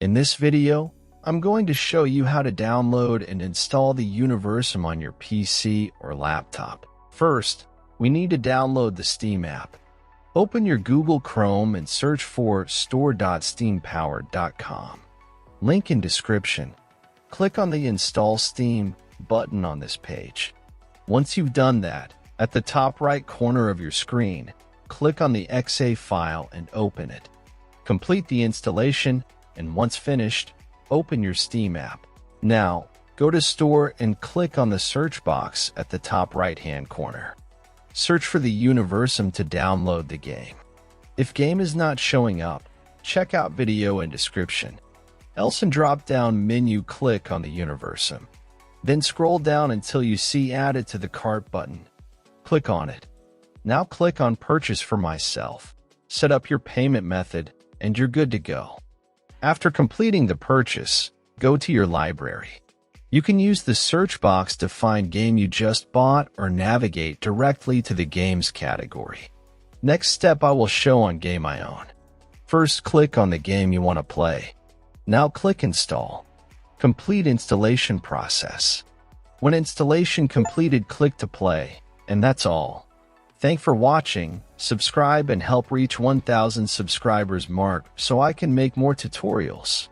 In this video, I'm going to show you how to download and install the Universim on your PC or laptop. First, we need to download the Steam app. Open your Google Chrome and search for store.steampowered.com. Link in description. Click on the Install Steam button on this page. Once you've done that, at the top right corner of your screen, click on the .exe file and open it. Complete the installation, and once finished, open your Steam app. Now, go to Store and click on the search box at the top right-hand corner. Search for the Universim to download the game. If game is not showing up, check out video in description. Else in drop-down menu, click on the Universim. Then scroll down until you see Added to the Cart button. Click on it. Now click on Purchase for myself. Set up your payment method, and you're good to go. After completing the purchase, go to your library. You can use the search box to find game you just bought or navigate directly to the games category. Next step I will show on Game I Own. First, click on the game you want to play. Now click Install. Complete installation process. When installation completed, click to play, and that's all. Thanks for watching. Subscribe and help reach 1,000 subscribers mark so I can make more tutorials.